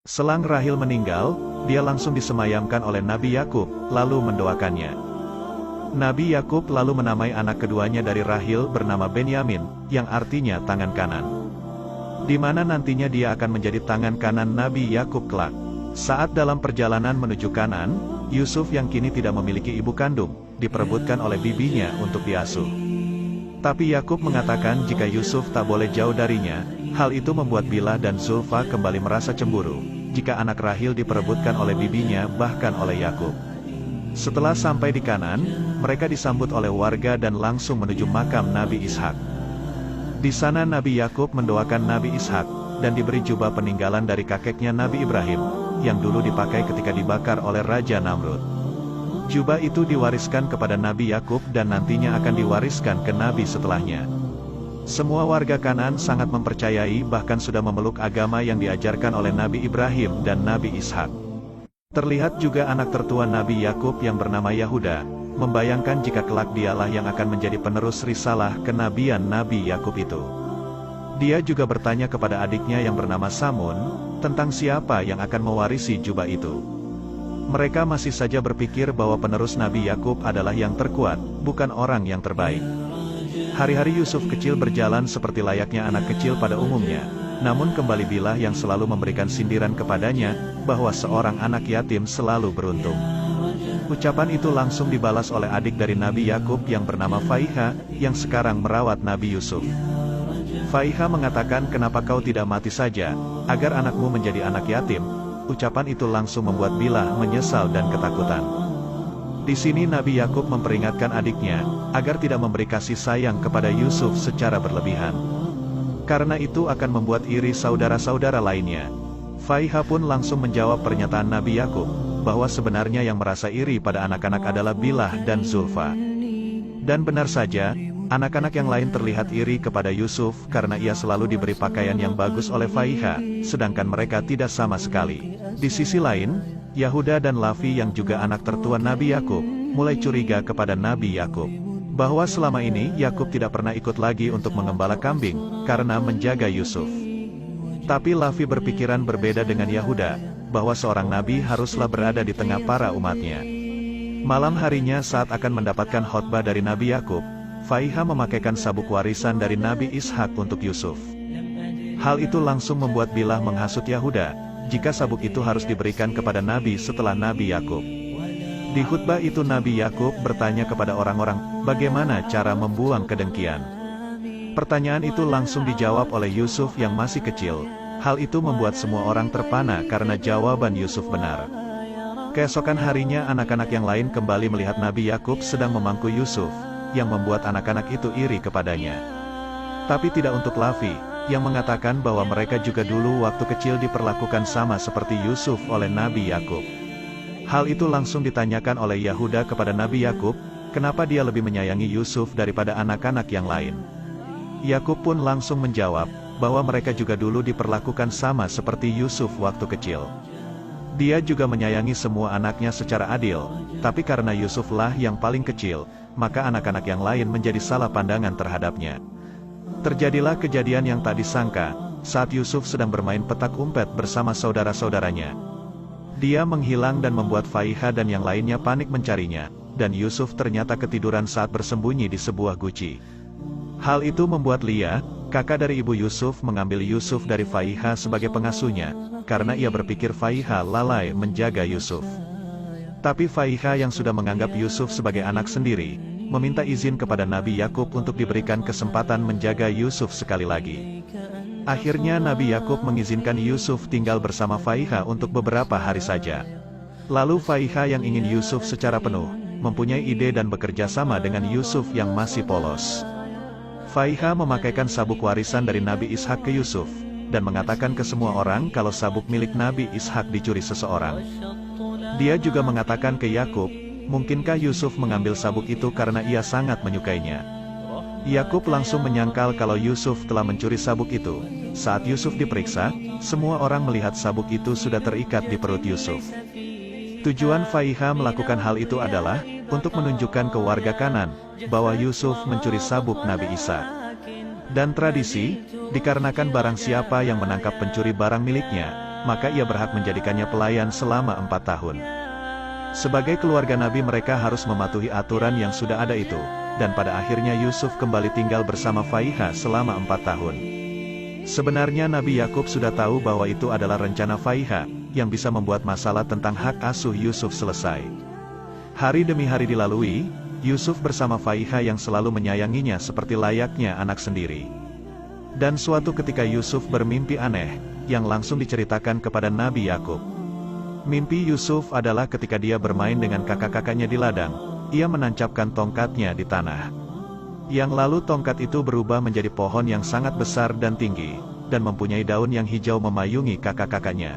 Selang Rahil meninggal, dia langsung disemayamkan oleh Nabi Yakub, lalu mendoakannya. Nabi Yakub lalu menamai anak keduanya dari Rahil bernama Benyamin, yang artinya tangan kanan. Di mana nantinya dia akan menjadi tangan kanan Nabi Yakub kelak. Saat dalam perjalanan menuju Kanan, Yusuf yang kini tidak memiliki ibu kandung, diperebutkan oleh bibinya untuk diasuh. Tapi Yakub mengatakan jika Yusuf tak boleh jauh darinya, hal itu membuat Bilhah dan Zulfa kembali merasa cemburu, jika anak Rahil diperebutkan oleh bibinya bahkan oleh Yakub. Setelah sampai di Kanan, mereka disambut oleh warga dan langsung menuju makam Nabi Ishak. Di sana Nabi Yakub mendoakan Nabi Ishak, dan diberi jubah peninggalan dari kakeknya Nabi Ibrahim, yang dulu dipakai ketika dibakar oleh Raja Namrud. Jubah itu diwariskan kepada Nabi Yakub dan nantinya akan diwariskan ke Nabi setelahnya. Semua warga Kanan sangat mempercayai bahkan sudah memeluk agama yang diajarkan oleh Nabi Ibrahim dan Nabi Ishak. Terlihat juga anak tertua Nabi Yakub yang bernama Yahuda, membayangkan jika kelak dialah yang akan menjadi penerus risalah kenabian Nabi Yakub itu. Dia juga bertanya kepada adiknya yang bernama Samun, tentang siapa yang akan mewarisi jubah itu. Mereka masih saja berpikir bahwa penerus Nabi Yakub adalah yang terkuat, bukan orang yang terbaik. Hari-hari Yusuf kecil berjalan seperti layaknya anak kecil pada umumnya, namun kembali Bilhah yang selalu memberikan sindiran kepadanya, bahwa seorang anak yatim selalu beruntung. Ucapan itu langsung dibalas oleh adik dari Nabi Yakub yang bernama Faiha, yang sekarang merawat Nabi Yusuf. Faiha mengatakan kenapa kau tidak mati saja, agar anakmu menjadi anak yatim. Ucapan itu langsung membuat Bilhah menyesal dan ketakutan. Di sini Nabi Yakub memperingatkan adiknya, agar tidak memberi kasih sayang kepada Yusuf secara berlebihan. Karena itu akan membuat iri saudara-saudara lainnya. Faiha pun langsung menjawab pernyataan Nabi Yakub, bahwa sebenarnya yang merasa iri pada anak-anak adalah Bilhah dan Zulfa. Dan benar saja, anak-anak yang lain terlihat iri kepada Yusuf karena ia selalu diberi pakaian yang bagus oleh Faiha, sedangkan mereka tidak sama sekali. Di sisi lain, Yahuda dan Lavi yang juga anak tertua Nabi Yakub, mulai curiga kepada Nabi Yakub, bahwa selama ini Yakub tidak pernah ikut lagi untuk mengembala kambing, karena menjaga Yusuf. Tapi Lavi berpikiran berbeda dengan Yahuda, bahwa seorang nabi haruslah berada di tengah para umatnya. Malam harinya saat akan mendapatkan khotbah dari Nabi Yakub, Faiha memakaikan sabuk warisan dari Nabi Ishak untuk Yusuf. Hal itu langsung membuat Bilhah menghasut Yahuda, jika sabuk itu harus diberikan kepada Nabi setelah Nabi Yakub. Di khutbah itu Nabi Yakub bertanya kepada orang-orang, bagaimana cara membuang kedengkian. Pertanyaan itu langsung dijawab oleh Yusuf yang masih kecil. Hal itu membuat semua orang terpana karena jawaban Yusuf benar. Keesokan harinya anak-anak yang lain kembali melihat Nabi Yakub sedang memangku Yusuf, yang membuat anak-anak itu iri kepadanya. Tapi tidak untuk Lavi, yang mengatakan bahwa mereka juga dulu waktu kecil diperlakukan sama seperti Yusuf oleh Nabi Yakub. Hal itu langsung ditanyakan oleh Yahuda kepada Nabi Yakub, kenapa dia lebih menyayangi Yusuf daripada anak-anak yang lain. Yakub pun langsung menjawab, bahwa mereka juga dulu diperlakukan sama seperti Yusuf waktu kecil. Dia juga menyayangi semua anaknya secara adil, tapi karena Yusuflah yang paling kecil, maka anak-anak yang lain menjadi salah pandangan terhadapnya. Terjadilah kejadian yang tak disangka, saat Yusuf sedang bermain petak umpet bersama saudara-saudaranya. Dia menghilang dan membuat Faiha dan yang lainnya panik mencarinya, dan Yusuf ternyata ketiduran saat bersembunyi di sebuah guci. Hal itu membuat Lia, kakak dari ibu Yusuf, mengambil Yusuf dari Faiha sebagai pengasuhnya, karena ia berpikir Faiha lalai menjaga Yusuf. Tapi Faiha yang sudah menganggap Yusuf sebagai anak sendiri, meminta izin kepada Nabi Yakub untuk diberikan kesempatan menjaga Yusuf sekali lagi. Akhirnya Nabi Yakub mengizinkan Yusuf tinggal bersama Faiha untuk beberapa hari saja. Lalu Faiha yang ingin Yusuf secara penuh, mempunyai ide dan bekerja sama dengan Yusuf yang masih polos. Faiha memakaikan sabuk warisan dari Nabi Ishak ke Yusuf, dan mengatakan ke semua orang kalau sabuk milik Nabi Ishak dicuri seseorang. Dia juga mengatakan ke Yakub, mungkinkah Yusuf mengambil sabuk itu karena ia sangat menyukainya. Yakub langsung menyangkal kalau Yusuf telah mencuri sabuk itu. Saat Yusuf diperiksa, semua orang melihat sabuk itu sudah terikat di perut Yusuf. Tujuan Faiha melakukan hal itu adalah untuk menunjukkan ke warga Kanan bahwa Yusuf mencuri sabuk Nabi Isa. Dan tradisi, dikarenakan barang siapa yang menangkap pencuri barang miliknya, maka ia berhak menjadikannya pelayan selama 4 tahun. Sebagai keluarga Nabi mereka harus mematuhi aturan yang sudah ada itu, dan pada akhirnya Yusuf kembali tinggal bersama Faiha selama 4 tahun. Sebenarnya Nabi Yakub sudah tahu bahwa itu adalah rencana Faiha, yang bisa membuat masalah tentang hak asuh Yusuf selesai. Hari demi hari dilalui, Yusuf bersama Faiha yang selalu menyayanginya seperti layaknya anak sendiri. Dan suatu ketika Yusuf bermimpi aneh, yang langsung diceritakan kepada Nabi Yakub. Mimpi Yusuf adalah ketika dia bermain dengan kakak-kakaknya di ladang, ia menancapkan tongkatnya di tanah. Yang lalu tongkat itu berubah menjadi pohon yang sangat besar dan tinggi, dan mempunyai daun yang hijau memayungi kakak-kakaknya.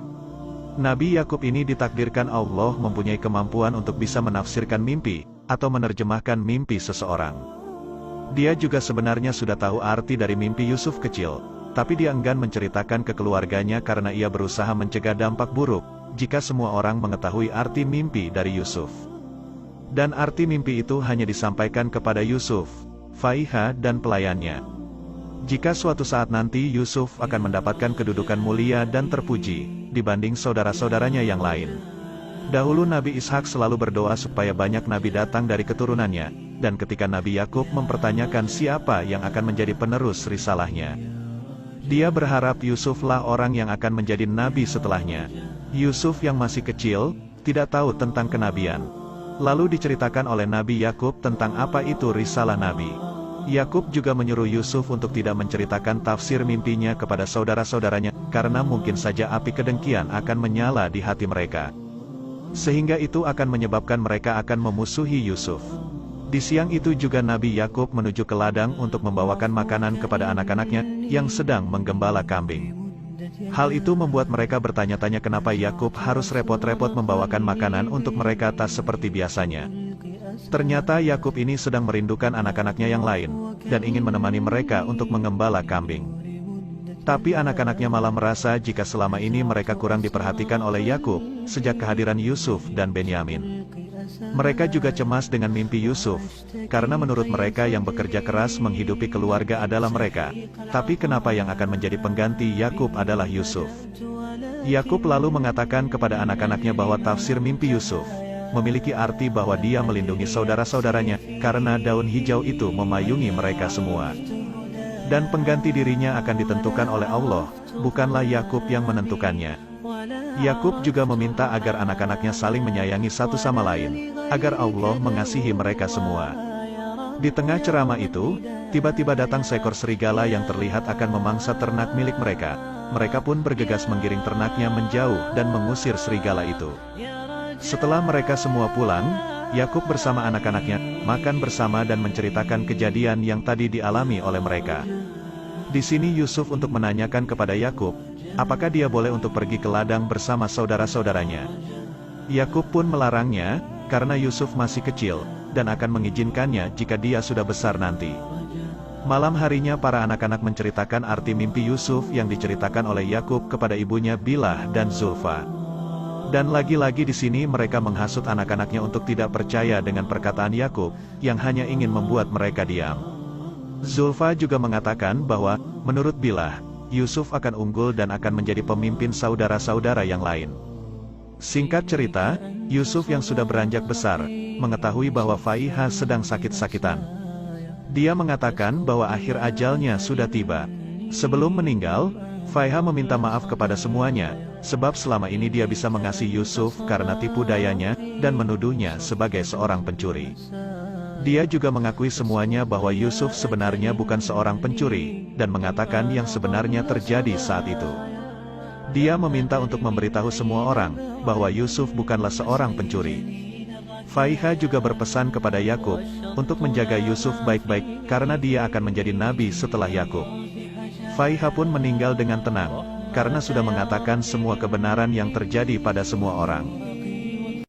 Nabi Yakub ini ditakdirkan Allah mempunyai kemampuan untuk bisa menafsirkan mimpi, atau menerjemahkan mimpi seseorang. Dia juga sebenarnya sudah tahu arti dari mimpi Yusuf kecil, tapi dia enggan menceritakan ke keluarganya karena ia berusaha mencegah dampak buruk, jika semua orang mengetahui arti mimpi dari Yusuf. Dan arti mimpi itu hanya disampaikan kepada Yusuf, Faiha dan pelayannya. Jika suatu saat nanti Yusuf akan mendapatkan kedudukan mulia dan terpuji, dibanding saudara-saudaranya yang lain. Dahulu Nabi Ishak selalu berdoa supaya banyak nabi datang dari keturunannya, dan ketika Nabi Yakub mempertanyakan siapa yang akan menjadi penerus risalahnya, dia berharap Yusuflah orang yang akan menjadi nabi setelahnya. Yusuf yang masih kecil, tidak tahu tentang kenabian. Lalu diceritakan oleh Nabi Yakub tentang apa itu risalah nabi. Yakub juga menyuruh Yusuf untuk tidak menceritakan tafsir mimpinya kepada saudara-saudaranya, karena mungkin saja api kedengkian akan menyala di hati mereka. Sehingga itu akan menyebabkan mereka akan memusuhi Yusuf. Di siang itu juga Nabi Yakub menuju ke ladang untuk membawakan makanan kepada anak-anaknya, yang sedang menggembala kambing. Hal itu membuat mereka bertanya-tanya kenapa Yakub harus repot-repot membawakan makanan untuk mereka tak seperti biasanya. Ternyata Yakub ini sedang merindukan anak-anaknya yang lain, dan ingin menemani mereka untuk mengembala kambing. Tapi anak-anaknya malah merasa jika selama ini mereka kurang diperhatikan oleh Yakub, sejak kehadiran Yusuf dan Benyamin. Mereka juga cemas dengan mimpi Yusuf, karena menurut mereka yang bekerja keras menghidupi keluarga adalah mereka. Tapi kenapa yang akan menjadi pengganti Yakub adalah Yusuf? Yakub lalu mengatakan kepada anak-anaknya bahwa tafsir mimpi Yusuf memiliki arti bahwa dia melindungi saudara-saudaranya, karena daun hijau itu memayungi mereka semua. Dan pengganti dirinya akan ditentukan oleh Allah, bukanlah Yakub yang menentukannya. Yakub juga meminta agar anak-anaknya saling menyayangi satu sama lain, agar Allah mengasihi mereka semua. Di tengah ceramah itu, tiba-tiba datang seekor serigala yang terlihat akan memangsa ternak milik mereka. Mereka pun bergegas menggiring ternaknya menjauh dan mengusir serigala itu. Setelah mereka semua pulang, Yakub bersama anak-anaknya makan bersama dan menceritakan kejadian yang tadi dialami oleh mereka. Di sini Yusuf untuk menanyakan kepada Yakub, apakah dia boleh untuk pergi ke ladang bersama saudara-saudaranya. Yakub pun melarangnya, karena Yusuf masih kecil, dan akan mengizinkannya jika dia sudah besar nanti. Malam harinya para anak-anak menceritakan arti mimpi Yusuf yang diceritakan oleh Yakub kepada ibunya Bilah dan Zulfa. Dan lagi-lagi di sini mereka menghasut anak-anaknya untuk tidak percaya dengan perkataan Yakub, yang hanya ingin membuat mereka diam. Zulfa juga mengatakan bahwa, menurut Bilah, Yusuf akan unggul dan akan menjadi pemimpin saudara-saudara yang lain. Singkat cerita, Yusuf yang sudah beranjak besar, mengetahui bahwa Faiha sedang sakit-sakitan. Dia mengatakan bahwa akhir ajalnya sudah tiba. Sebelum meninggal, Faiha meminta maaf kepada semuanya, sebab selama ini dia bisa mengasihi Yusuf karena tipu dayanya, dan menuduhnya sebagai seorang pencuri. Dia juga mengakui semuanya bahwa Yusuf sebenarnya bukan seorang pencuri, dan mengatakan yang sebenarnya terjadi saat itu. Dia meminta untuk memberitahu semua orang, bahwa Yusuf bukanlah seorang pencuri. Faiha juga berpesan kepada Yakub, untuk menjaga Yusuf baik-baik, karena dia akan menjadi nabi setelah Yakub. Faiha pun meninggal dengan tenang, karena sudah mengatakan semua kebenaran yang terjadi pada semua orang.